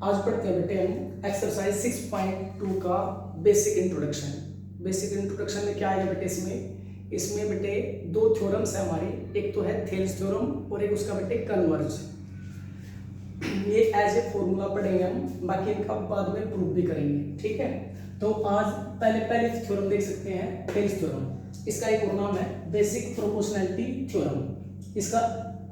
आज पढ़ते हैं बेटे हम एक्सरसाइज 6.2 का बेसिक इंट्रोडक्शन। बेसिक इंट्रोडक्शन में क्या आएगा बेटे, इसमें बेटे दो थ्योरम्स है हमारी, एक तो है थेल्स थ्योरम और एक उसका बेटे कन्वर्ज। ये एज ए फॉर्मूला पढ़ेंगे हम, बाकी इनका बाद में प्रूफ भी करेंगे। ठीक है, तो आज पहले थ्योरम देख सकते हैं, थेल्स थ्योरम। इसका एक और नाम है बेसिक प्रोपोर्शनैलिटी थ्योरम। इसका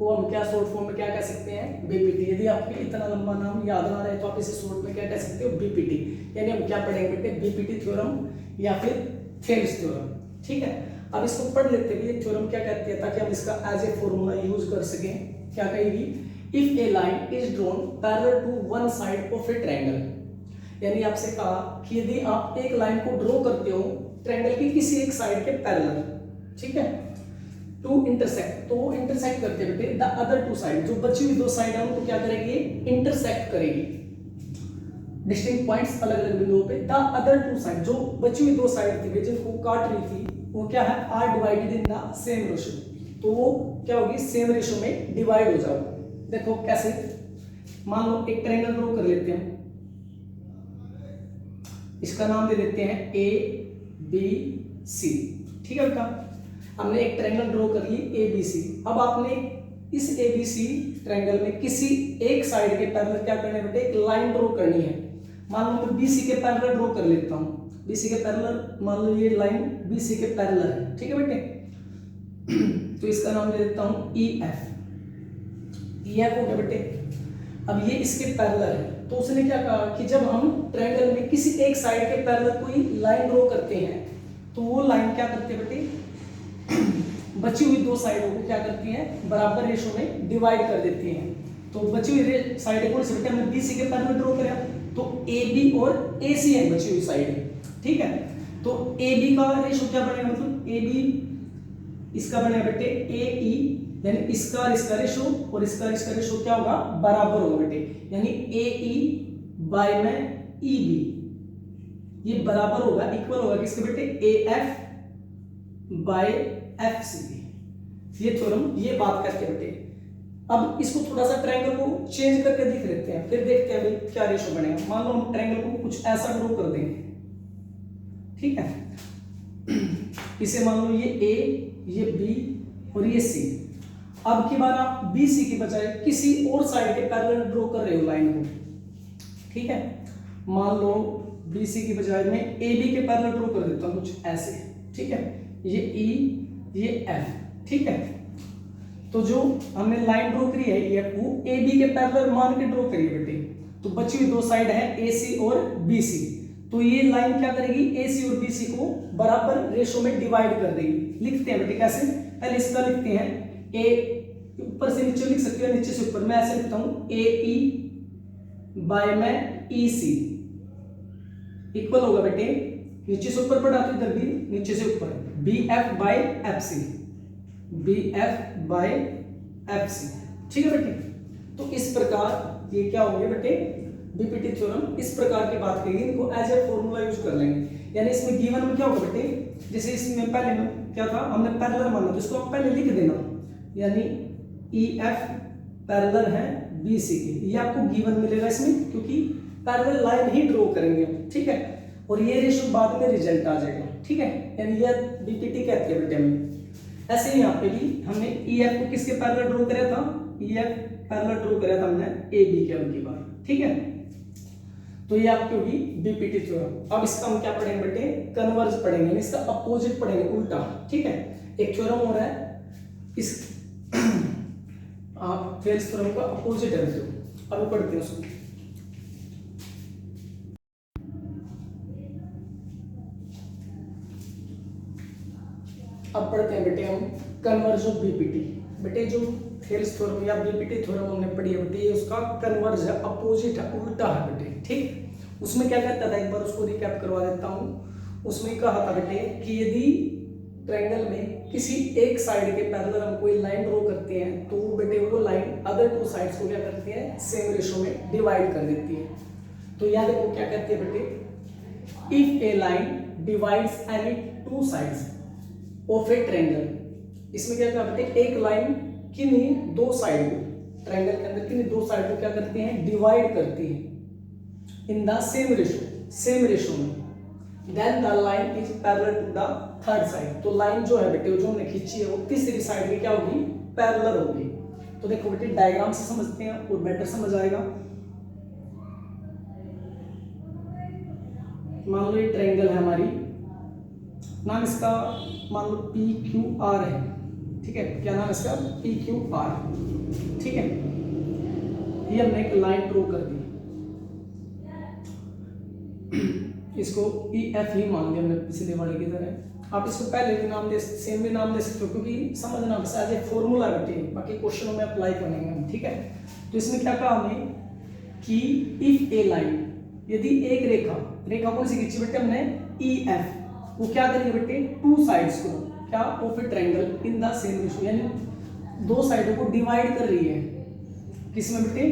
को हम क्या शॉर्ट फॉर्म में क्या कह सकते हैं, बीपीटी। यदि आपको इतना लंबा नाम याद ना रहे तो आप इसे शॉर्ट में क्या कह सकते हो, बीपीटी। यानी हम क्या पढ़ेंगे बेटे, बीपीटी थ्योरम या फिर थेल्स थ्योरम। ठीक है, अब इसको पढ़ लेते हैं ये थ्योरम क्या कहती है, ताकि हम इसका एज ए फॉर्मूला यूज कर सकें। क्या कहेगी, if a line is drawn parallel to one side of a triangle. यानी आपसे कहा कि यदि आप एक लाइन को ड्रॉ करते हो ट्रायंगल की किसी एक साइड के पैरेलल, ठीक है, टू इंटरसेक्ट, तो वो इंटरसेक्ट करते बेटे द अदर टू साइड, जो बची हुई दो साइड है उनको क्या करेगी, इंटरसेक्ट करेगी। डिस्टिंक्ट पॉइंट्स अलग अलग बिंदुओं पे, द अदर टू साइड, जो बची हुई दो साइड थी जिनको काट रही थी, वो क्या है, are divided in the same ratio. तो वो क्या होगी, सेम रेशियो में डिवाइड हो जाओ। देखो कैसे, मान लो एक ट्रायंगल ड्रॉ कर लेते हैं, इसका नाम दे देते हैं ए बी सी। ठीक है बेटा, हमने एक ट्रायंगल ड्रॉ कर ली ए बी सी। अब आपने इस ए बी सी ट्रायंगल में किसी एक साइड के पैरेलल क्या करना है बेटे, एक लाइन ड्रॉ करनी है। मान लो मैं बी सी के पैरेलल ड्रॉ कर लेता हूं, बी सी के पैरेलल, मान लो ये लाइन बी सी के पैरेलल है। ठीक है बेटे, तो इसका नाम दे देता हूं ई एफ। ई एफ हो गया बेटे। अब ये इसके पैरेलल है, तो उसने क्या कहा कि जब हम ट्रायंगल में किसी एक साइड के पैरेलल कोई लाइन ड्रॉ करते हैं तो वो लाइन क्या करते हैं बेटे, बची हुई दो साइडों को क्या करती हैं, बराबर रेशो में डिवाइड कर देती हैं। तो बची हुई साइड कौन सी बेटे, हमने बी सी के पैरेलल ड्रॉ किया, तो ए बी और ए सी है बची हुई साइड। ठीक है, तो ए बी का रेशो क्या बनेगा, मतलब ए बी इसका बनेगा बेटे ए ई, यानी इसका रेशो और इसका रेशो क्या होगा, बराबर होगा बेटे। यानी ए ई बाय में ई बी, ये बराबर होगा, इक्वल होगा किसके बेटे, A F by F C. ये थ्योरम ये बात करते हैं बेटे। अब इसको थोड़ा सा ट्रायंगल को चेंज करके देख लेते हैं, फिर देखते हैं भाई क्या रेशो बनेगा। मान लो हम ट्रायंगल को कुछ ऐसा ड्रॉ कर देंगे, ठीक है, इसे मान लो ये ए, ये बी और ये सी। अब की बार आप बी सी की बजाय किसी और साइड के पैरेलल ड्रॉ कर रहे हो लाइन को। ठीक है, मान लो बी सी की बजाय मैं ए बी के पैरेलल ड्रॉ कर देता हूं कुछ ऐसे। ठीक है, ये ई, ये एफ। ठीक है, तो जो हमने लाइन ड्रॉ करी है ये वो ए बी के पैरेलल मान के ड्रॉ करी है बेटे। तो बची हुई दो साइड है ए सी और बी सी, तो ये लाइन क्या करेगी, ए सी और बी सी को बराबर रेशो में डिवाइड कर देगी। लिखते हैं बेटे कैसे, पहले इसका लिखते हैं, ए ऊपर से नीचे लिख सकते हो, नीचे से ऊपर। मैं ऐसे लिखता हूं, ए ई बाय में ई सी इक्वल होगा बेटे, नीचे से ऊपर पढ़ा तो इधर भी नीचे से ऊपर, B F by F C, B F by F C. ठीक है बेटे, तो इस प्रकार ये क्या होंगे बेटे, बीपीटी थ्योरम। इस प्रकार की बात करेंगे, इनको एज ए फॉर्मूला यूज कर लेंगे। यानी इसमें गिवन में क्या होगा बेटे, जैसे इसमें पहले में क्या था, हमने पैरेलल माना, तो इसको आप पहले लिख देना, यानी ई एफ पैरेलल है बी सी के, ये आपको गिवन मिलेगा इसमें, क्योंकि पैरेलल लाइन ही ड्रॉ करेंगे हम। ठीक है, और ये रेशो बाद में रिजल्ट आ जाएगा। ठीक है, यानी ये बीपीटी कहती है बेटे हमें। ऐसे ही यहाँ पे भी हमने ई एफ को किसके पैरेलल ड्रॉ कराया था, ई एफ पैरेलल ड्रॉ कराया था हमने ए बी के अब की बार। ठीक है, तो ये आपकी होगी बीपीटी थ्योरम। अब इसका हम क्या पढ़ेंगे बेटे, कन्वर्ज पढ़ेंगे, इसका अपोजिट पढ़ेंगे, उल्टा। ठीक है, एक थ्योरम हो रहा है, इस आप थेल्स थ्योरम का अपोजिट है बेटे। अब पढ़ते हैं उसको। अब पढ़ते हैं बेटे हम कन्वर्ज ऑफ बीपीटी। बेटे जो थेल्स थ्योरम या बीपीटी थ्योरम हमने पढ़ी है बेटे, ये उसका कन्वर्ज है, अपोजिट है, उल्टा है बेटे। ठीक, उसमें क्या कहता था, एक बार उसको रिकैप करवा देता हूं। उसमें कहा था बेटे कि यदि ट्रायंगल में किसी एक साइड के पैरेलल हम कोई लाइन ड्रॉ करते हैं तो वो बेटे वो लाइन अदर टू साइड्स को क्या करती है, सेम रेशो में डिवाइड कर देती है। तो याद देखो क्या कहती है बेटे, if a line divides any two sides of a triangle. इसमें क्या कहा बेटे, एक लाइन किन्हीं दो साइड को, ट्रायंगल के अंदर किन्हीं दो साइड को क्या करती हैं, डिवाइड करती है। इन द सेम रेशो में, then the line is parallel to the third side. तो लाइन जो है बेटे जो हमने खींची है वो तीसरी साइड में क्या होगी, पैरेलल होगी। तो देखो बेटे डायग्राम से समझते हैं और बेटर समझ आएगा। मान लो ये ट्रायंगल है हमारी, नाम इसका मान लो पी क्यू आर है, ठीक है, क्या नाम है इसका, पी क्यू आर, ठीक है। ये हमने एक लाइन ड्रॉ कर दी, इसको ई एफ ही मान लिया हमने पिछले वाले की तरह। आप इसको पहले भी नाम दे, सेम भी नाम दे सकते हो, क्योंकि समझना बस एज ए फॉर्मूला बेटे, बाकी क्वेश्चनों में अप्लाई करेंगे हम, ठीक है। तो इसमें क्या कहा हमने कि इफ ए लाइन, यदि एक रेखा कौन सी खींची बेटे हमने, ई एफ, वो क्या करेगी बेटे, टू साइड्स को क्या of a triangle in the same ratio, यानी दो साइडों को डिवाइड कर रही है, किसमें बेटे,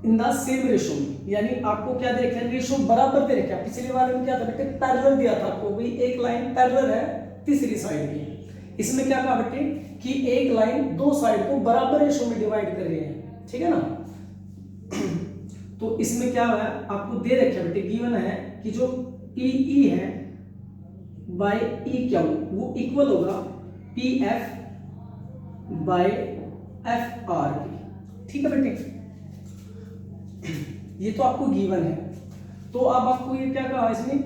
इन द सेम रेशो में। यानी आपको क्या दे रखा है, रेशो बराबर दे रखा है। पिछले वाले में क्या था बेटे, पैरेलल दिया था आपको, भाई एक लाइन पैरेलल है तीसरी साइड की। इसमें क्या कहा बेटे कि एक लाइन दो साइड को बराबर रेशो में डिवाइड कर रही है, ठीक है ना। तो इसमें क्या है, आपको दे रखा है बेटे, गिवन है कि जो पी ई है बाय ई क्यू वो इक्वल होगा P F by F R की, ठीक है बेटे। ये तो आपको गिवन है। तो अब आपको ये क्या कहा इसमें,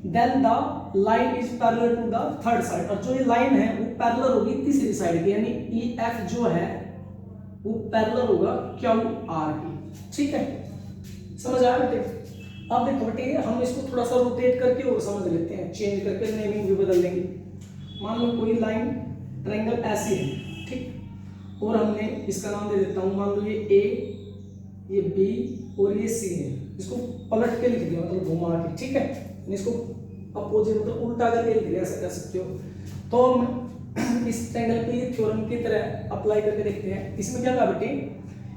then the line is parallel to the third side, और जो ये लाइन है वो पैरेलल होगी तीसरी साइड की, यानी ई एफ जो है वो पैरेलल होगा क्यू आर की, ठीक है। समझ आया बेटे। अब देखो बेटे हम इसको थोड़ा सा रोटेट करके और समझ लेते हैं, चेंज करके नेमिंग भी बदल देंगे। मान लो कोई लाइन ट्रायंगल ऐसी है, ठीक, और हमने इसका नाम दे देता हूं, मान लो ये ए, ये बी और ये सी है। इसको पलट के लिख दिया, मतलब घुमा के, ठीक है। इसको अपोजिट मतलब उल्टा करके लिख दिया, ऐसा कर सकते हो। तो हम इस ट्रायंगल पे ये थ्योरम की तरह अप्लाई करके देखते हैं। इसमें क्या कहा बेटे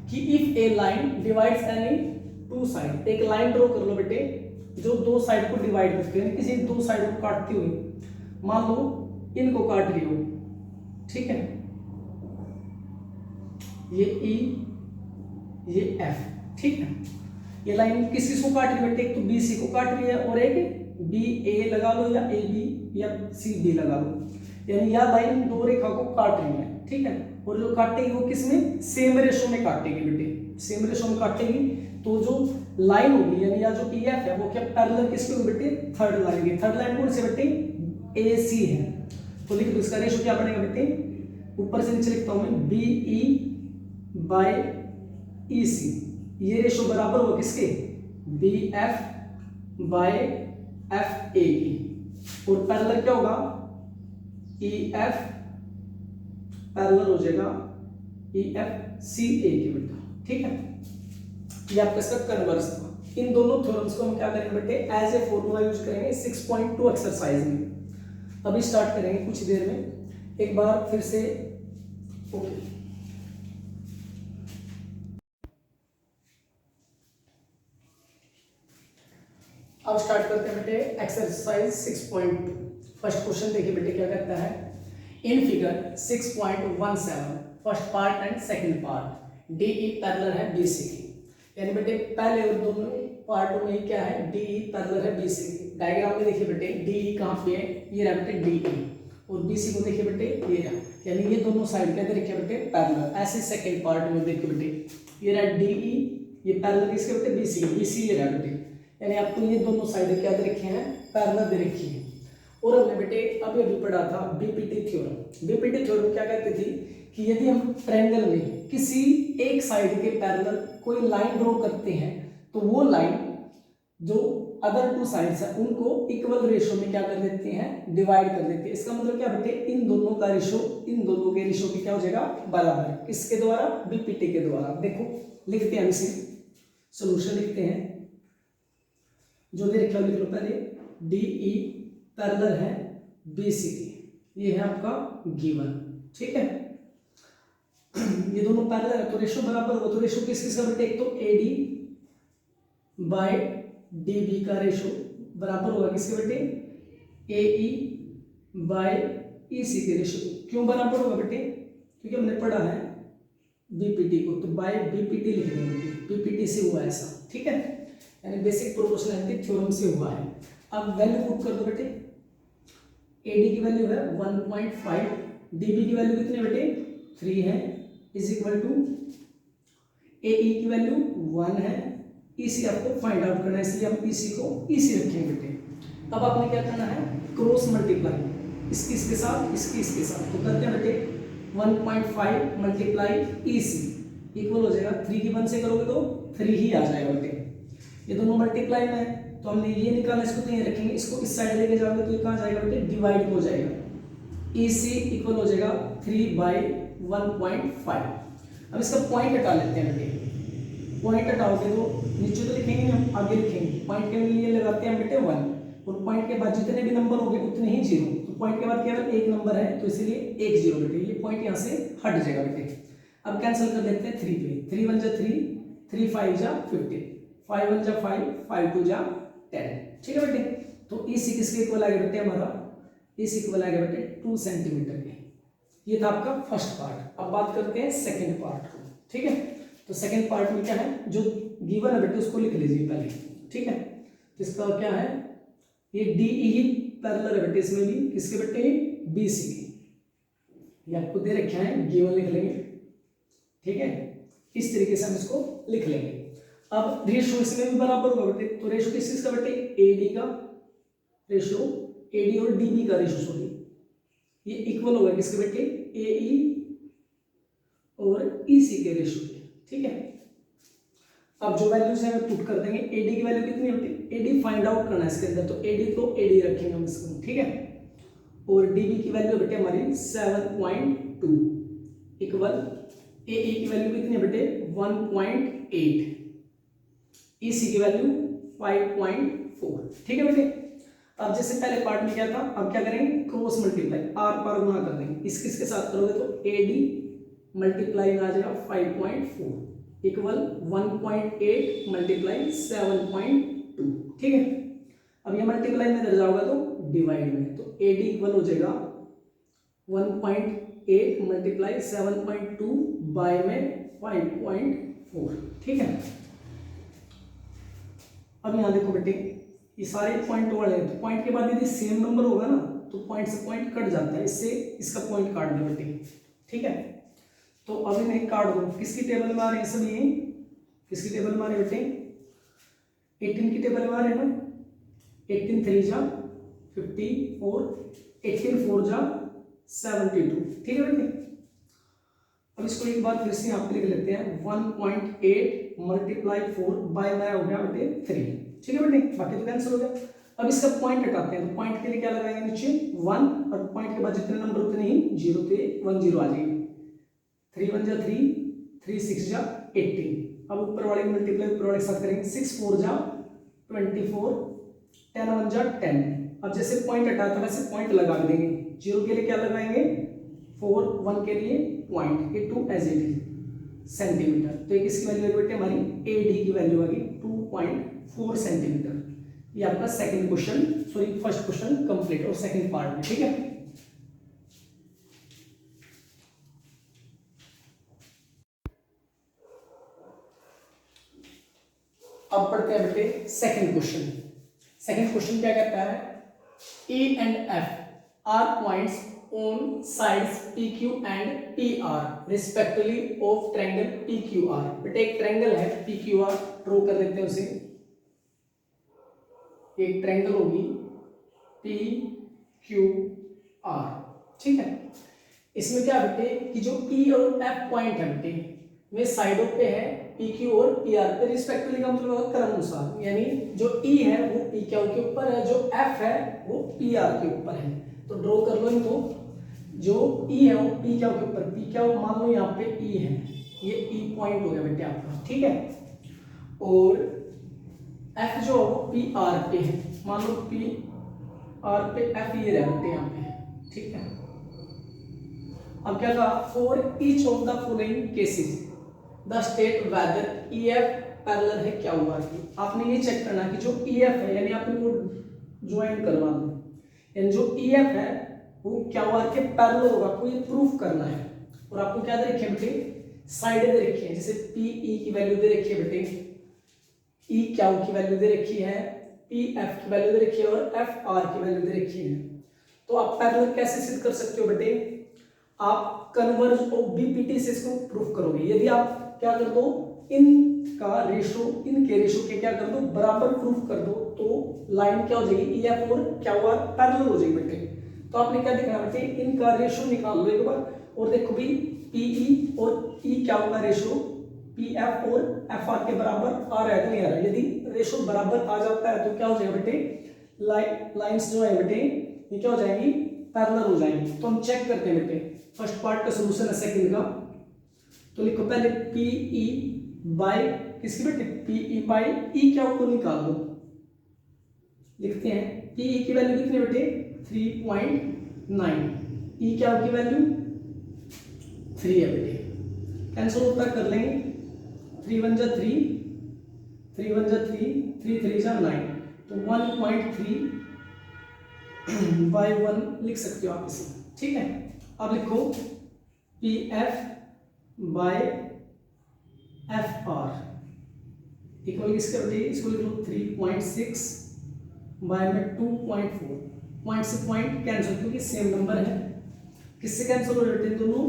कि if a line divides any two side, एक लाइन ड्रॉ कर लो बेटे जो दो साइड को डिवाइड करती है, किसी दो साइड को काटती हुई, मान लो इनको काट रही हो, ठीक है, ये ई ये एफ, ठीक है। ये लाइन किसी को काट रही है बेटे, एक तो बी सी को काट रही है और एक बी ए लगा लो या ए बी या सी डी लगा लो, यानी यह लाइन दो रेखा को काट रही है, ठीक है। और जो काटेगी वो किसमें, सेम रेशो में काटेगी बेटे, सेम रेशो में काटेगी। तो जो लाइन होगी यानी या जो ई एफ है वो क्या पैरेलल किसके होगी बेटे, थर्ड लाइन की। थर्ड लाइन कौन सी बेटे, ए सी है। तो लिख दो इसका रेशो क्या बनेगा बेटे, ऊपर से नीचे लिखता हूं मैं, बी ई बाय ई सी, ये रेशो बराबर होगा किसके, B F by F A की। और पैरेलल क्या होगा, ई एफ पैरेलल हो जाएगा ई एफ सी ए की बेटा, ठीक है। ये आपका इसका कन्वर्स था। इन दोनों थ्योरम्स को हम क्या करेंगे बेटे, एज ए फॉर्मूला यूज करेंगे 6.2 एक्सरसाइज में। अभी स्टार्ट करेंगे कुछ देर में, एक बार फिर से ओके। अब स्टार्ट करते हैं बेटे एक्सरसाइज 6.2। फर्स्ट क्वेश्चन देखिए बेटे क्या कहता है, in figure 6.17 first part and second part D E parallel है बी सी की। यानी बेटे पहले और दोनों पार्टों में क्या है, डी ई पैरेलल है बी सी की। डायग्राम में देखिए बेटे डी ई कहाँ पे है, ये रहा बेटे डी ई, और बी सी को देखिए बेटे ये रहा, यानी ये दोनों साइड क्या देखिए बेटे पैरेलल। ऐसे सेकंड पार्ट में देखिए बेटे ये रहा डी ई, ये पैरेलल किसके बेटे, बी सी ये रहा बेटे, यानी आपको ये दोनों साइड क्या दे रखे हैं, पैरेलल दे रखी है। और हमने बेटे अभी अभी पढ़ा था बीपीटी थ्योरम। बीपीटी थ्योरम क्या कहती थी कि यदि हम ट्रायंगल में किसी एक साइड के पैरेलल कोई लाइन ड्रॉ करते हैं तो वो लाइन जो अदर टू साइड्स है उनको इक्वल रेशो में क्या कर देते हैं, डिवाइड कर देते हैं। इसका मतलब क्या बेटे, इन दोनों का रेशो इन दोनों के रेशो की क्या हो जाएगा, बराबर। किसके द्वारा, बीपीटी के द्वारा। देखो लिखते हैं, इसे सोल्यूशन लिखते हैं, जो दे रखा लिख लो पहले, डी ई पैरेलल है बी सी की, ये है आपका गिवन, ठीक है। ये दोनों पैरेलल है तो रेशो बराबर होगा। तो रेशो किस किसका बेटे, एक तो A D by D B का रेशो बराबर होगा किसके बेटे, ए ई बाय ई सी के रेशो। क्यों बराबर होगा बेटे, क्योंकि हमने पढ़ा है बीपीटी को, तो बाय बीपीटी लिख देंगे बेटे, बीपीटी से हुआ ऐसा, ठीक है। यानी बेसिक प्रोपोर्शनैलिटी थ्योरम से हुआ है। अब वैल्यू पुट कर दो बेटे, एडी की वैल्यू है 1.5, डीबी की वैल्यू कितनी बेटे 3 है, इज इक्वल टू एई की वैल्यू 1 है, ईसी आपको फाइंड आउट करना है, इसलिए हम ईसी को ईसी रखेंगे बेटे। अब आपने क्या करना है, क्रॉस मल्टीप्लाई इसकी इसके साथ, इसकी इसके साथ, तो करते हैं बेटे 1.5 मल्टीप्लाई ईसी इक्वल हो जाएगा 3 की 1 से करोगे तो 3 ही आ जाएगा बेटे। ये दोनों मल्टीप्लाई में है तो हमने ये निकाला, इसको तो ये रखेंगे, इसको इस साइड लेके जाओगे तो ये कहाँ जाएगा बेटे, डिवाइड हो जाएगा, ईसी इक्वल हो जाएगा 3/1.5। अब इसका पॉइंट हटा लेते हैं बेटे, पॉइंट हटाओगे तो नीचे तो लिखेंगे नहीं, हम आगे लिखेंगे, पॉइंट के लिए लगाते हैं बेटे 1, और पॉइंट के बाद जितने भी नंबर होंगे उतने ही जीरो, तो पॉइंट के बाद केवल एक नंबर है तो इसलिए एक जीरो बेटे, ये पॉइंट यहाँ से हट जाएगा बेटे। अब कैंसिल कर देते हैं 3 पे, 3 1 जा 3, 3 5 जा 50, 5 1 जा 5, 5 2 जा 10, ठीक है बेटे। तो ईसी किसके इक्वल आएगा बेटे, हमारा ईसी इक्वल आएगा बेटे 2 सेंटीमीटर के। ये था आपका फर्स्ट पार्ट। अब बात करते हैं सेकंड पार्ट को, ठीक है। तो सेकंड पार्ट में क्या है, जो गिवन है बेटे उसको लिख लीजिए पहले, ठीक है। तो इसका क्या है, ये डीई ही पैरेलल है बेटे, इसमें भी किसके बेटे, बीसी की, ये आपको दे रखे हैं, गिवन लिख लेंगे, ठीक है। इस तरीके से हम इसको लिख लेंगे। अब रेशियो इसमें भी बराबर होगा बेटे, तो रेशियो किस चीज का बेटे, एडी का रेशियो, एडी और डीबी का रेशियो, सॉरी, ये इक्वल होगा किसके बेटे, एई और ईसी के रेशियो के, ठीक है। अब जो वैल्यूज है हमें पुट कर देंगे, एडी की वैल्यू कितनी होती है, एडी फाइंड आउट करना है इसके अंदर, तो एडी को एडी रखेंगे हम इसको, ठीक है। और डीबी की वैल्यू बेटे हमारी 7.2 इक्वल एई की वैल्यू कितनी है बेटे 1.8, ईसी की वैल्यू 5.4, ठीक है बेटे। अब जैसे पहले पार्ट में क्या था, अब क्या करेंगे, क्रॉस मल्टीप्लाई, आर पार गुणा कर देंगे, इसके साथ करोगे तो एडी मल्टीप्लाई में आ जाएगा 5.4 इक्वल 1.8 मल्टीप्लाई 7.2, ठीक है। अब ये मल्टीप्लाई में इधर जाओगा तो डिवाइड में, तो एडी इक्वल हो जाएगा 1.8 मल्टीप्लाई 7.2 बाय में 5.4, ठीक है। अब यहाँ देखो बेटे, ये सारे पॉइंट वाले हैं, तो पॉइंट के बाद यदि सेम नंबर होगा ना तो पॉइंट से पॉइंट कट जाता है, इससे इसका पॉइंट काट दो बेटे, ठीक है। तो अब इन्हें काट दो, किसकी टेबल में आ रहे हैं सभी, किसकी टेबल में आ रहे हैं बेटे, 18 की टेबल में आ रहे हैं ना, 18 3 जा 54, 18 4 जा 72, ठीक है बेटे। अब इसको एक बार फिर से यहाँ पे लिख लेते हैं, 1.8 मल्टीप्लाई 4 बाय में हो गया बेटे 3, ठीक है बेटे, बाकी तो कैंसिल हो गया। अब इसका पॉइंट हटाते हैं, तो पॉइंट के लिए क्या लगाएंगे नीचे 1, और पॉइंट के बाद जितने नंबर उतने ही जीरो थे 1 0 आ जाएगी, 3 1 जा 3, 3 6 जा 18। अब ऊपर वाले मल्टीप्लाई ऊपर वाले के साथ करेंगे, 6 4 जा 24, 10 1 जा 10। अब जैसे पॉइंट हटाते हैं वैसे पॉइंट लगा देंगे, जीरो के लिए क्या लगाएंगे 4, 1 के लिए पॉइंट, ये 2 एज इट इज सेंटीमीटर, तो ये किसकी वैल्यू है बेटे, हमारी एडी की वैल्यू आ गई 2.4 सेंटीमीटर। ये आपका second question, sorry first question complete और सेकंड पार्ट में, ठीक है। अब पढ़ते हैं बेटे सेकंड क्वेश्चन। सेकंड क्वेश्चन क्या कहता है, A and F R points on sides PQ and PR respectively of triangle PQR। बेटे एक ट्रायंगल है PQR, ड्रॉ कर लेते हैं उसे, एक ट्रायंगल होगी PQR, ठीक है। इसमें क्या बेटे कि जो E और F पॉइंट है बेटे वे साइडों पे है PQ और PR पे रिस्पेक्टिवली का मतलब क्रम अनुसार, यानी जो E है वो PQ के ऊपर है, जो F है वो PR के ऊपर है। तो ड्रॉ कर लो इनको, जो E है वो P क्या के ऊपर, P क्या मान लो यहाँ पे E है, ये E पॉइंट हो गया बेटे आपका, ठीक है। और F जो वो PR पे है, मान लो PR पे F ये रहा बेटे यहाँ पे, ठीक है। अब क्या कहा, for each of the following cases the state whether EF parallel है क्या हुआ की, आपने ये चेक करना कि जो EF है यानी आप इनको ज्वाइन करवा दो, यानी जो EF है वो क्या हुआ के पैरेलल होगा, आपको ये प्रूफ करना है। और आपको क्या दे रखे बेटे, साइड दे रखी है, जैसे PE की वैल्यू दे रखी है बेटे ई क्यू की वैल्यू दे रखी है, पी एफ की वैल्यू दे रखी है और एफ आर की वैल्यू दे रखी है। तो आप पैरेलल कैसे सिद्ध कर सकते हो बेटे, आप कन्वर्ज ऑफ बीपीटी से इसको प्रूफ करोगे। यदि आप क्या कर दो, इनका रेशो इनके रेशो के क्या कर दो, बराबर प्रूफ कर दो, तो लाइन क्या हो जाएगी, ई एफ और क्या हुआ, पैरेलल हो जाएगी बेटे। तो आपने क्या देखना बेटे, इनका रेशो निकाल लो एक बार, और देखो भी पीई और ई क्या होगा रेशो, पी एफ और एफ आर के बराबर आ रहा है कि नहीं आ रहा है। यदि रेशो बराबर आ जाता है तो क्या हो जाएगा बेटे, लाइंस जो है बेटे ये क्या हो जाएंगी, पैरेलल हो जाएंगी। तो हम चेक करते हैं बेटे, फर्स्ट पार्ट का सोल्यूशन है सेकंड का। तो लिखो पहले पीई बाय किसकी बेटे, पीई बाय ई क्या को निकाल दो। लिखते हैं पीई की वैल्यू कितनी बेटे, 3.9, ई क्या की वैल्यू 3 है बेटे। कैंसिल होता है कर लेंगे, 3 1 जा 3, 3 1 जा 3, 3 3 जा 9, तो 1.3 बाय 1 लिख सकते हो आप इसे, ठीक है। अब लिखो P F by F R equal किसके बेटे, इसको लिख लो 3.6 बाय में 2.4, पॉइंट से पॉइंट कैंसिल क्योंकि सेम नंबर है। किससे कैंसिल हो जाते हैं दोनों,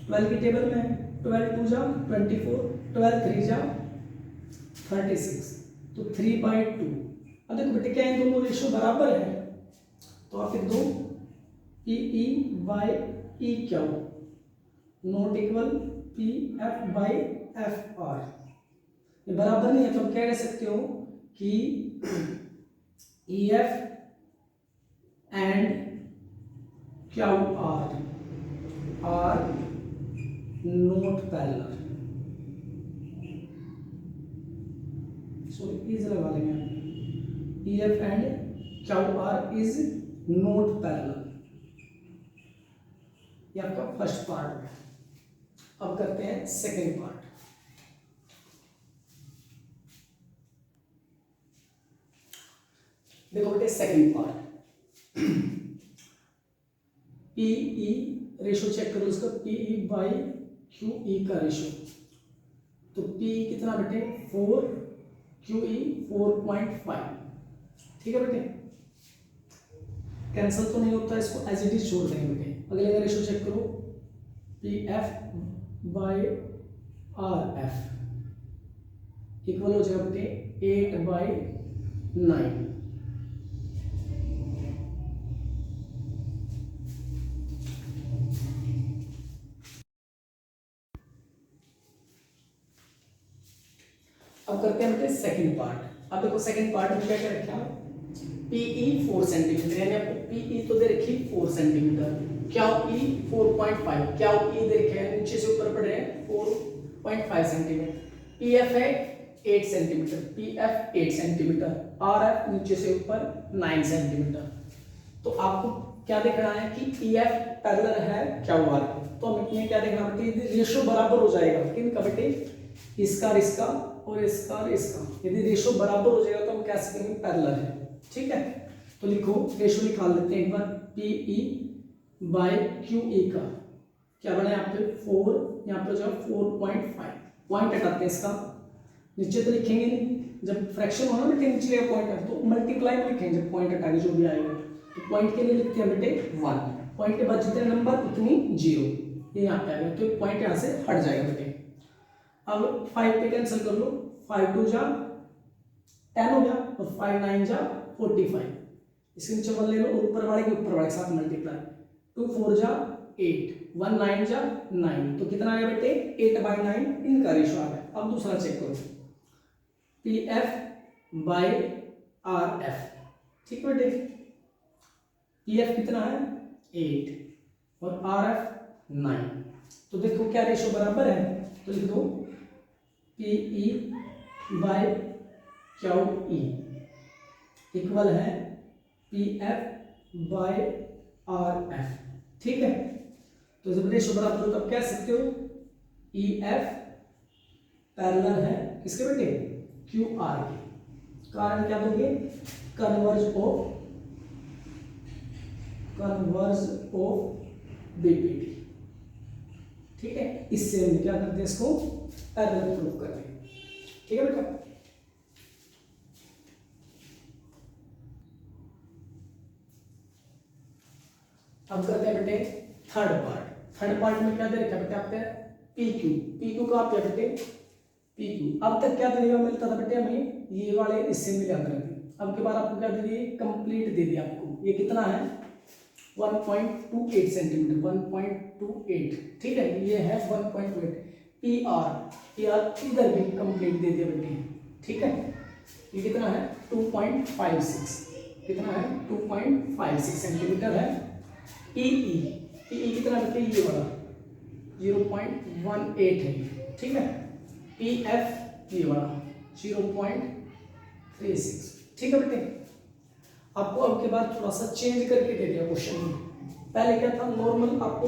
12 की टेबल में 12 2 जा 24, 12 3 जा 36, तो 3/2। अब देखो बेटे क्या है, दोनों रेशो बराबर है, तो आप लिख दो पीई बाय ई क्या not equal P F by F R, ये बराबर नहीं है। तो आप क्या कह सकते हो कि E F and Q R not parallel, sorry is लगा लेंगे, E F and Q R is not parallel, ये आपका फर्स्ट पार्ट है। अब करते हैं सेकेंड पार्ट। देखो बेटे second part, PE ratio check करो उसका, पीई बाई क्यूई का रेशो, तो पीई कितना बेटे 4, क्यूई 4.5, ठीक है बेटे। कैंसिल तो नहीं होता, इसको एज इट इज छोड़ देंगे बेटे। अगले का रेशो चेक करो, P F by R F equal हो जाएगा बेटे 8/9, अब करते हैं बेटे सेकंड पार्ट। अब देखो सेकंड पार्ट में क्या क्या रखा है, पीई 4 सेंटीमीटर, यानी आपको पीई तो दे रखी 4 सेंटीमीटर, क्या ई 4.5, क्या ई दे रखे हैं नीचे से ऊपर पड़ रहे हैं 4.5 सेंटीमीटर, पीएफ है 8 सेंटीमीटर, पीएफ 8 सेंटीमीटर, आरएफ नीचे से ऊपर 9 सेंटीमीटर। तो आपको क्या देखना है कि पीएफ पैरेलल है क्या आर, तो हमें क्या देखना बेटे, रेशो बराबर हो जाएगा किनका बेटे, इसका और इसका और इसका और इसका। यदि रेशो बराबर हो जाएगा तो हम कह सकेंगे पैरेलल है, ठीक है। तो लिखो रेशो निकाल लेते हैं एक बार, पीई बाय क्यूई का क्या बना यहाँ पे 4, यहाँ पे जो 4.5, पॉइंट हटाते हैं इसका, नीचे तो लिखेंगे नहीं, जब फ्रैक्शन होना बेटे नीचे का पॉइंट है तो मल्टीप्लाई में लिखेंगे, जब पॉइंट हटाएंगे जो भी आएगा। तो पॉइंट के लिए लिखते हैं बेटे 1, पॉइंट के बाद जितने नंबर उतनी 0, ये यहाँ पे आएगा, तो पॉइंट यहाँ से हट जाएगा बेटे। अब 5 पे कैंसिल कर लो, 5 2 जा 10 हो गया और 5 9 जा 45, इसके नीचे 1 ले लो और ऊपर वाले के ऊपर वाले के साथ मल्टीप्लाई, 2 4 जा 8, 1 9 जा 9, तो कितना आ गया बेटे 8/9 इनका रेशो आ गया। अब दूसरा चेक करो, P F by are F, ठीक बेटे, पी एफ कितना है 8 और आर एफ 9, तो देखो क्या रेशो बराबर है, तो लिख दो P E by Q E equal है P F by R F, ठीक है। तो जब रेशो बराबर हो तब कह सकते हो ई एफ पैरेलल है किसके बेटे, क्यू आर के। कारण क्या दोगे, कन्वर्ज ऑफ बीपीटी, ठीक है, इससे हम क्या करते हैं, इसको पैरेलल प्रूफ करते हैं। ठीक है बेटा, अब करते हैं बेटे थर्ड पार्ट। थर्ड पार्ट में क्या दे रखा है बेटे आपके, पी क्यू। पी क्यू का आप क्या बेटे, पी क्यू। अब तक क्या देगा मिलता था बेटे हमें, ये वाले इससे मिले अंदर में। अब के बाद आपको क्या दे दिए, कंप्लीट दे दिया आपको। ये कितना है 1.28 सेंटीमीटर, 1.28। ठीक है, ये है 1.28। पी आर, पी आर इधर भी कंप्लीट दे दिया बेटे। ठीक है, ये कितना है 2.56, कितना है 2.56 सेंटीमीटर है। पीई, पीई कितना बेटे, ये वाला 0.18 है। ठीक है, पीएफ ये वाला 0.36। ठीक है बेटे, आपको अब के बाद थोड़ा सा चेंज करके दे दिया क्वेश्चन में। पहले क्या था, नॉर्मल आपको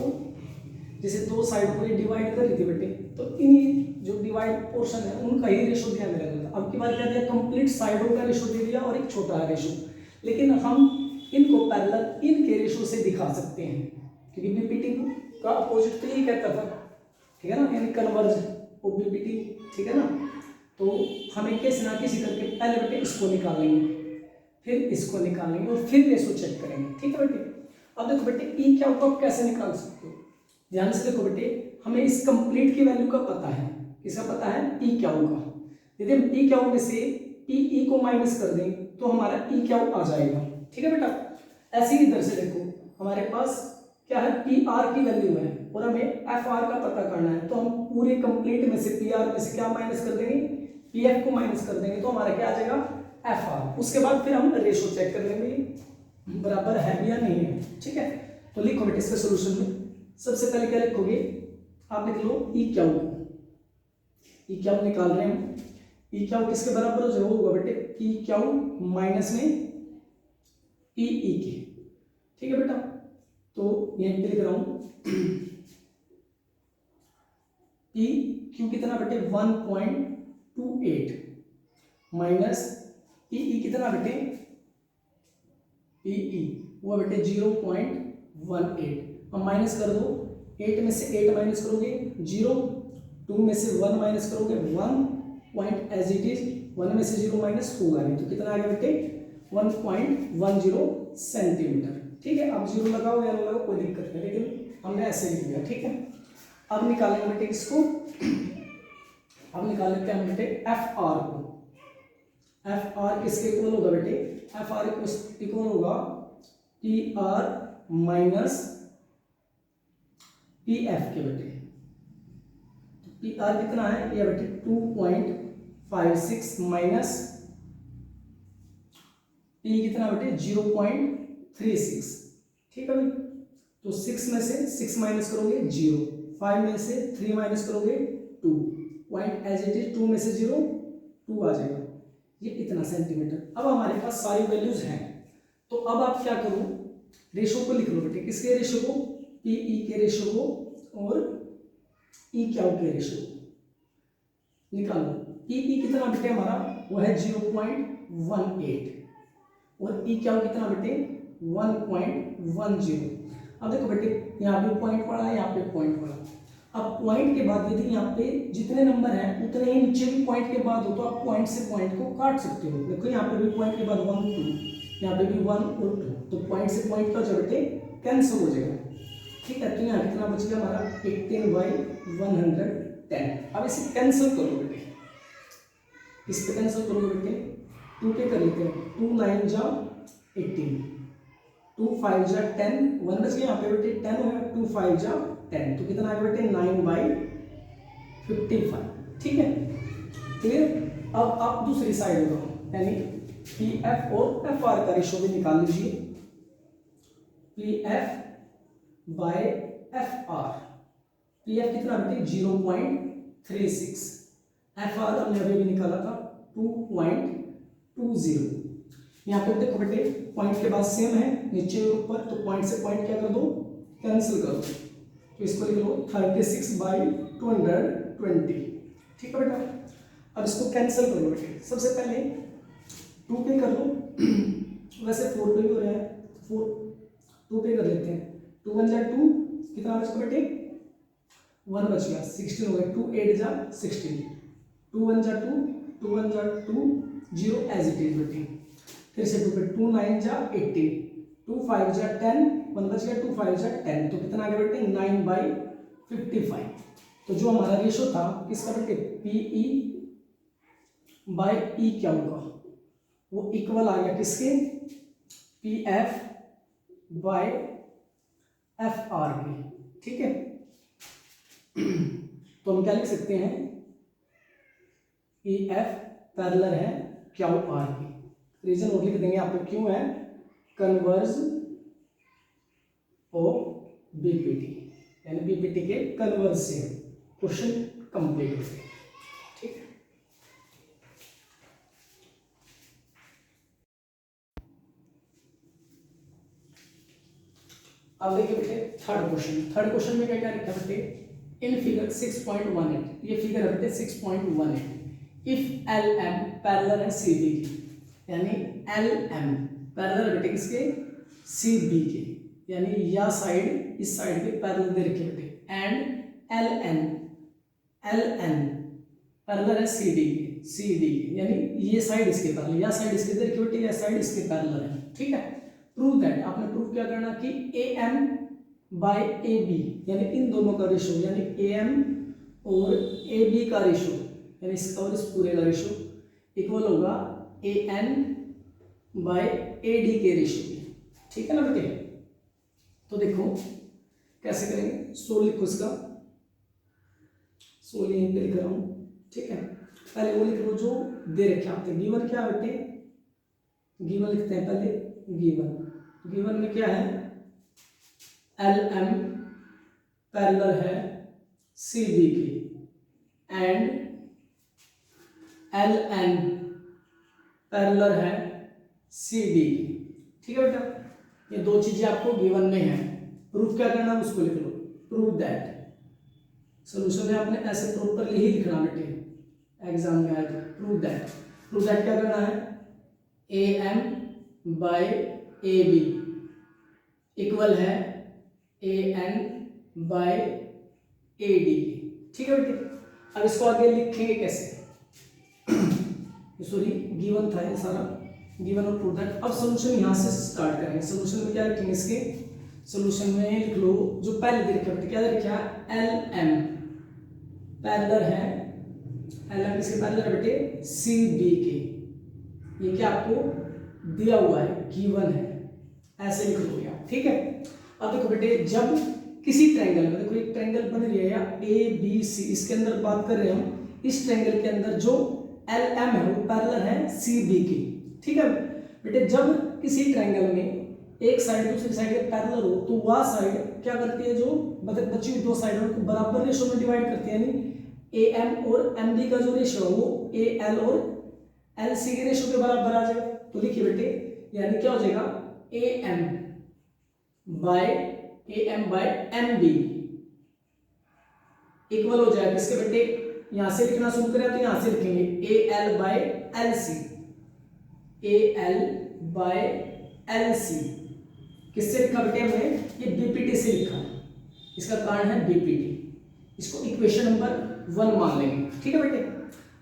जैसे दो साइड को डिवाइड कर रही थी बेटे, तो इन्हीं जो डिवाइड पोर्शन है उनका ही रेशो ध्यान में रखना था। अब की बार क्या दिया, कंप्लीट साइडों का रेशो दे दिया और एक छोटा रेशो, लेकिन हम इनको पैरेलल इनके रेशो से दिखा सकते हैं, क्योंकि बीपीटी का अपोजिट तो यही कहता था। ठीक है ना, यानी कन्वर्ज ऑफ बीपीटी। ठीक है ना, तो हमें किसी ना किसी करके पहले बेटे इसको निकाल लेंगे, फिर इसको निकालेंगे और फिर रेशो चेक करेंगे। ठीक है बेटे, अब देखो बेटे ई क्या होगा, आप कैसे निकाल सकते हो, ध्यान से देखो बेटे। हमें इस कंप्लीट की वैल्यू का पता है, किसका पता है, ई क्या होगा। यदि हम ई क्या में से ई को माइनस कर दें तो हमारा ई क्या आ जाएगा। ठीक है बेटा, ऐसे ही इधर से देखो, हमारे पास क्या है, पी आर की वैल्यू है और हमें एफ आर का पता करना है, तो हम पूरे कंप्लीट में से पी आर में से क्या माइनस कर देंगे, पी एफ को माइनस कर देंगे, तो हमारा क्या आ जाएगा एफ आर। उसके बाद फिर हम रेशो चेक कर लेंगे बराबर है भी या नहीं है। ठीक है, तो लिखो बेटे इसके सोल्यूशन में सबसे पहले क्या लिखोगे, आप लिख लो ई क्यू। ई क्यू निकाल रहे हैं हम, ई क्यू किसके बराबर जो होगा बेटे, ई क्यू माइनस में ई के। ठीक है बेटा, तो यहीं पे लिख रहा हूं पी क्यू कितना बेटे 1.28 माइनस पीई कितना बेटे, पीई वो बेटे 0.18। अब माइनस कर दो, 8 में से 8 माइनस करोगे 0, 2 में से 1 माइनस करोगे 1 पॉइंट एज इट इज, 1 में से 0 माइनस होगा नहीं, तो कितना आ गया बेटे 1.10 सेंटीमीटर। ठीक है, अब 0 लगाओ या ना लगाओ कोई दिक्कत नहीं, लेकिन हमने ऐसे लिख दिया। ठीक है, अब निकालेंगे बेटे इसको, अब निकाल लेते हैं हम बेटे एफ आर को। एफ आर किसके इक्वल होगा बेटे, एफ आर इक्वल होगा P R minus P F के बेटे। पी आर कितना है, ये बेटे 2.56 माइनस पी कितना बेटे 0.36। ठीक है भाई, तो 6 में से 6 माइनस करोगे 0, 5 में से 3 माइनस करोगे 2, पॉइंट एज इट इज 2 में से 0 2 आ जाएगा, ये इतना सेंटीमीटर। अब हमारे पास सारी वैल्यूज हैं, तो अब आप क्या करो, रेशो को लिख लो बेटे, किसके रेशो को, पीई के रेशो को और ई क्यू के रेशो निकालो। पीई कितना बेटे हमारा वो है 0.18 और ई क्यू कितना बेटे 1.10। अब देखो बेटे यहाँ पे पॉइंट पड़ा है, यहाँ पे पॉइंट पड़ा। अब पॉइंट के बाद यदि यहाँ पे जितने नंबर हैं उतने ही नीचे भी पॉइंट के बाद हो, तो आप पॉइंट से पॉइंट को काट सकते हो। देखो यहाँ पे भी पॉइंट के बाद 1 2, यहाँ पे भी 1 और 2, तो पॉइंट से पॉइंट का जो बेटे कैंसिल हो जाएगा। ठीक है, तो यहाँ कितना बच गया हमारा 18/110। अब इसे कैंसिल करो बेटे, इस पे कैंसिल करोगे बेटे, 2 पे कर लेते हैं, 2 9 जा 18, 2 5 जा 10, 1 बच गया यहाँ पे बेटे 10 होगा, 2 5 जा 10, तो कितना आएगा बेटे 9/55। ठीक है, क्लियर। अब आप दूसरी साइड लगाओ, यानी पी एफ और एफ आर का रेशो भी निकाल लीजिए, P F by F R. P F कितना बेटे 0.36, एफ आर हमने अभी भी निकाला था 2.20। यहाँ पे देखो बेटे पॉइंट के बाद सेम है नीचे और ऊपर, तो पॉइंट से पॉइंट क्या कर दो, कैंसिल कर दो, तो इसको लिख लो 36/220। ठीक है बेटा, अब इसको कैंसिल कर लो बेटे। सबसे पहले 2 पे कर लो, वैसे 4 पे भी हो रहा है, 2 पे कर लेते हैं, 2 1 जा 2, कितना बचेगा बेटे 1 बच गया, 16 हो गया, 2 8 जा 16, 2 1 जा 2, 2 1 जा 2, 0 एज इट इज बेटे। फिर से 2 पे 2 9 जा 18, 2 5 जा 10, 1 बच गया, 2 5 जा 10, तो कितना आ गया बेटे 9/55। तो जो हमारा रेशो था किसका बेटे, PE बाय ई क्या होगा, वो इक्वल आ गया किसके, PF बाय FR के, ठीक है। तो हम क्या लिख सकते हैं, EF पैरेलल है QR की, रीजन और लिख देंगे यहाँ पे, क्यों है कन्वर्ज ऑफ BPT, यानी BPT के कन्वर्ज से क्वेश्चन कंप्लीट हो गया, ठीक है। अब देखिए बेटे थर्ड क्वेश्चन में क्या क्या लिखा बेटे, इन फिगर 6.18, ये फिगर है बेटे 6.18, इफ LM पैरेलल है CB की, यानी LM पैरेलल बेटे किसके, CB के, यानी या साइड इस साइड के पैरेलल दे रखे बेटे, एंड LN पैरेलल है CD के, यानी ये साइड इसके पैरेलल, या साइड इसके दे रखे बेटे, या साइड इसके पैरेलल है, ठीक है। प्रूव दैट, आपने प्रूव क्या करना कि AM बाय AB, यानी इन दोनों का रेशो, यानी AM और AB का रेशो, यानी इसका और इस पूरे का रेशो इक्वल होगा AN बाय AD के रेशो में, ठीक है ना बेटे। तो देखो कैसे करेंगे, सोल लिखो इसका, सोल यहीं पे लिख रहा हूं, ठीक है। पहले वो लिख लो जो दे रखे आपने, गिवन क्या बेटे, गिवन लिखते हैं पहले, गिवन में क्या है, LM पैरेलल है CB की, एंड LN पैरेलल है CD की, ठीक है बेटा। ये दो चीजें आपको गिवन में है, प्रूफ क्या करना उसको लिख लो, प्रूव दैट, सोल्यूशन में आपने ऐसे प्रॉपरली ही लिखना बेटे, एग्जाम में आए तो प्रूव दैट क्या करना है, AM बाय AB इक्वल है AN बाय AD, ठीक है बेटे। अब इसको आगे लिखेंगे कैसे, सॉरी गिवन था ये सारा, गिवन और प्रूव दैट। अब सोल्यूशन यहाँ से स्टार्ट करेंगे, सोल्यूशन में क्या लिखेंगे, इसके सोल्यूशन में लिख लो जो पहले दे रखा बेटे, क्या दे रखा है, LM पैरेलल है, LM किसके पैरेलल है बेटे, CB के, ये क्या आपको दिया हुआ है, गिवन है, ऐसे लिख लो आप, ठीक है। अब देखो बेटे जब किसी ट्रायंगल में, देखो एक ट्रायंगल बन रही है या ABC, इसके अंदर बात कर रहे हैं हम, इस ट्रायंगल के अंदर जो LM है वो पैरेलल है CB की, ठीक है बेटे। जब किसी ट्रायंगल में एक साइड दूसरी साइड के पैरेलल हो तो वह साइड क्या करती है, जो बची हुई दो साइडों को बराबर रेशो में डिवाइड करती है, यानी AM और MB का जो रेशो है वो AL और LC के रेशो के बराबर आ जाएगा। तो लिखिए बेटे, यानी क्या हो जाएगा, AM बाय MB इक्वल हो जाएगा किसके बेटे, यहां से लिखना शुरू करें तो यहां से लिखेंगे AL बाय LC, किससे लिखा बेटे हमने, ये BPT से लिखा, इसका कारण है BPT, इसको इक्वेशन नंबर 1 मान लेंगे, ठीक है बेटे।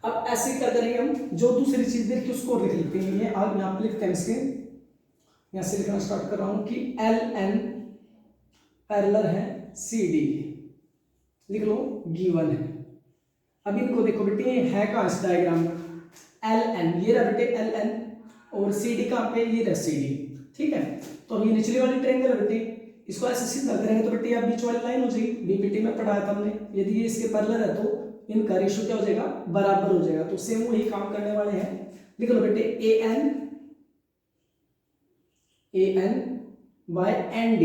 अब ऐसे क्या करेंगे हम, जो दूसरी चीज देखिए उसको लिख लेते हैं, ये आप यहाँ पे लिखते हैं, इसके यहाँ से लिखना स्टार्ट कर रहा हूं कि LN पैरेलल है CD के, लिख लो गिवन है। अब इनको देखो बेटे ये है कहाँ इस डायग्राम में, LN ये रहा बेटे LN, और CD कहाँ पे, ये रहा CD, ठीक है। तो ये निचली वाली ट्रायंगल है बेटे, इसको ऐसे सीधा करेंगे तो बेटे अब बीच वाली लाइन हो जाएगी, BPT में पढ़ाया था हमने, यदि ये इसके पैरेलल है तो इनका रेशो क्या हो जाएगा, बराबर हो जाएगा। तो सेम वही काम करने वाले हैं, लिख लो बेटे AN बाय ND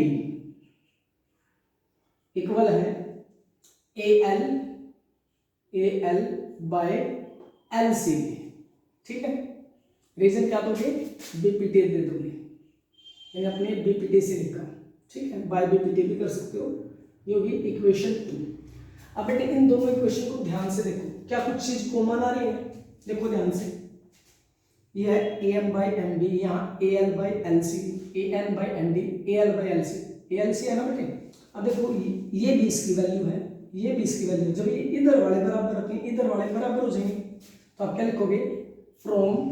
इक्वल है AL बाय LC, ठीक है। रीजन क्या दोगे, BPT दे दोगे, यानी अपने BPT से लिखा, ठीक है, बाय BPT भी कर सकते हो, ये होगी इक्वेशन 2। अब बेटे इन दोनों इक्वेशन को ध्यान से देखो, क्या कुछ चीज कॉमन आ रही है, देखो ध्यान से, ये है AM बाय MB, यहाँ AL by LC, AN by ND, AL by LC, ALC है ना बेटे। अब देखो ये भी इसकी वैल्यू है, ये भी इसकी वैल्यू, जब ये इधर वाले बराबर रखें, इधर वाले बराबर हो जाएंगे, तो आप क्या लिखोगे, फ्रॉम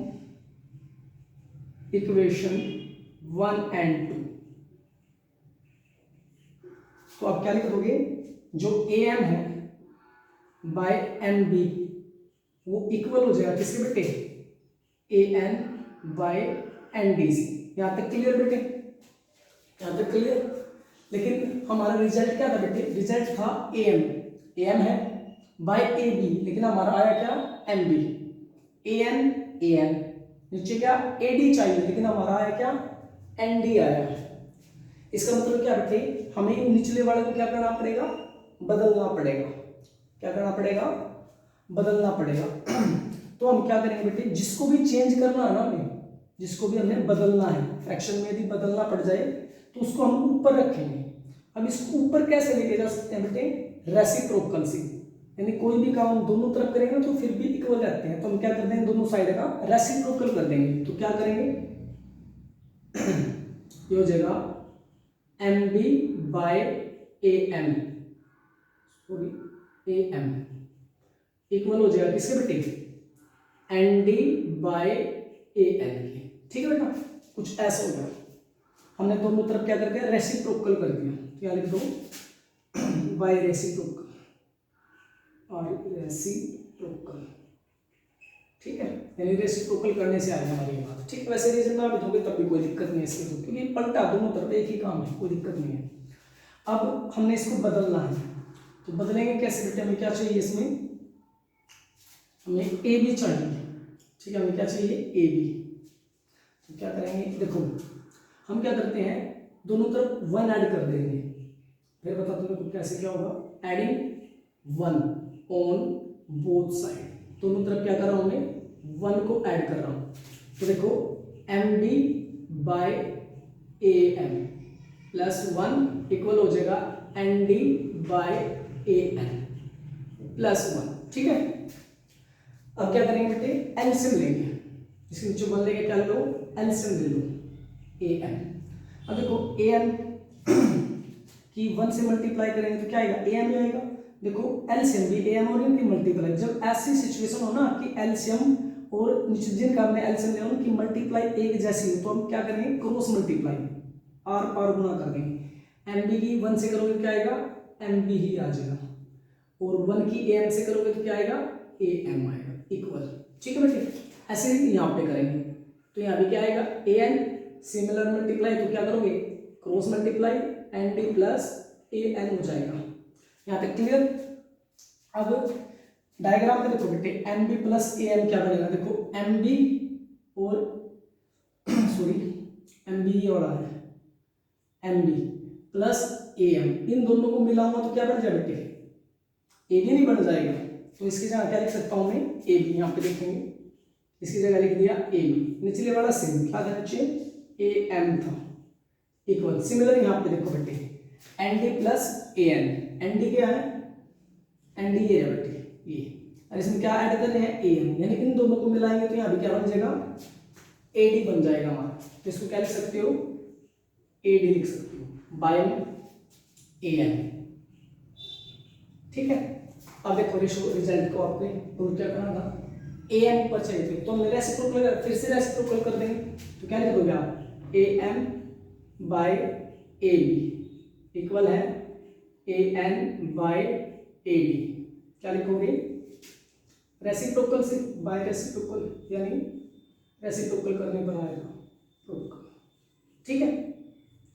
इक्वेशन 1 and 2, तो आप क्या लिख दोगे, जो am है बाय mb वो इक्वल हो जाएगा किसके बेटे, an बाय nd से। यहां तक क्लियर बेटे, यहां तक क्लियर। लेकिन हमारा रिजल्ट क्या था बेटे, रिजल्ट था am है बाय ab, लेकिन हमारा आया क्या, mb, an नीचे क्या ad चाहिए, लेकिन हमारा आया क्या, nd आया। इसका मतलब क्या बेटे, हमें इन निचले वाले को क्या करना पड़ेगा, बदलना पड़ेगा। क्या करना पड़ेगा, बदलना पड़ेगा। तो हम क्या करेंगे बेटे, जिसको भी चेंज करना है ना हमें, जिसको भी हमें बदलना है, फ्रैक्शन में यदि बदलना पड़ जाए तो उसको हम ऊपर रखेंगे। अब इसको ऊपर कैसे लेके जा सकते हैं बेटे, रेसिप्रोकल से, यानी कोई भी काम हम दोनों तरफ करेंगे तो फिर भी इक्वल रहते हैं, तो हम क्या कर देंगे, दोनों साइड का रेसिप्रोकल कर देंगे। तो क्या करेंगे, ये हो जाएगा mb by am, sorry am equal हो जाएगा किसके बेटे, nd बाय an के। ठीक है बेटा, कुछ ऐसा हो गया। हमने दोनों तरफ क्या कर दिया, रेसिप्रोकल कर दिया। क्या लिख दो, बाय रेसिप्रोकल, और रेसिप्रोकल, ठीक है, यानी रेसिप्रोकल करने से आएगा हमारी बात। ठीक, वैसे रीजन में आप लिखोगे तब भी कोई दिक्कत नहीं है इसके, क्योंकि पलटा दोनों तरफ एक ही काम है, कोई दिक्कत नहीं है। अब हमने इसको बदलना है, तो बदलेंगे कैसे बेटे, हमें क्या चाहिए इसमें, हमें ए बी चाहिए। ठीक है, हमें क्या चाहिए, ए बी। तो क्या करेंगे, देखो हम क्या करते हैं, दोनों तरफ 1 ऐड कर देंगे। फिर बता तुम्हें कैसे क्या होगा, एडिंग 1 ऑन बोथ साइड, दोनों तरफ क्या कर रहा हूं मैं, 1 को ऐड कर रहा हूं। तो देखो mb by am plus 1 equal हो जाएगा nd बाय an प्लस 1। ठीक है, अब क्या करेंगे बेटे, एलसीएम लेंगे, इसके नीचे 1 लेके क्या लो, एलसीएम ले लो am। अब देखो am की 1 से मल्टीप्लाई करेंगे तो क्या आएगा, am ही आएगा। देखो एलसीएम भी am और इनकी मल्टीप्लाई, जब ऐसी सिचुएशन हो ना कि एलसीएम और नीचे जिनका हमने एलसीएम लिया उनकी मल्टीप्लाई एक जैसी हो, तो हम क्या करेंगे, क्रॉस मल्टीप्लाई, आर पार गुणा कर देंगे। एमबी की 1 से करोगे क्या आएगा, एमबी ही आ जाएगा, और 1 की एम से करोगे तो क्या आएगा, एम आएगा, इक्वल। ठीक है बेटे, ऐसे ही यहाँ पे करेंगे, तो यहाँ भी क्या आएगा, एन सिमिलर मल्टीप्लाई, तो क्या करोगे, cross multiply, N D plus N हो जाएगा। यहाँ तक क्लियर। अब डायग्राम में देखो बेटे, M B plus A M क्या बनेगा, देखो एम बी और सॉरी एम बी ये वाला है, M B plus A M, इन दोनों को मिलाऊंगा तो क्या बन जाएगा बेटे, ए बी नहीं बन जाएगा। तो इसकी जगह क्या लिख सकता हूं मैं, ए बी, यहाँ पे देखेंगे इसकी जगह लिख दिया ए बी, निचले वाला सेम क्या था नीचे, ए एम था, इक्वल। सिमिलर यहाँ पे देखो बेटे, N D plus A N, N D क्या है, एन डी ए है बेटे ये, और इसमें क्या ऐड कर रहे हैं, ए एन, यानी इन दोनों को मिलाएंगे तो यहाँ भी क्या बन जाएगा, ए डी बन जाएगा हमारा। तो इसको क्या लिख सकते हो, ए डी लिख सकते हो बाय ए एन। ठीक है, अब देखो रिजल्ट को आपने प्रूव क्या करना था, ए एम पर चाहिए थे, तो हम रेसिप्रोकल, फिर से रेसिप्रोकल कर देंगे, तो क्या लिखोगे आप, A M by A B equal है A N by A D. क्या लिखोगे, रेसिप्रोकल से बाय रेसिप्रोकल, यानी रेसिप्रोकल करने पर आएगा प्रोकल। ठीक है,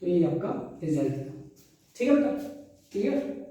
तो ये आपका रिजल्ट था। ठीक है बेटा, क्लियर।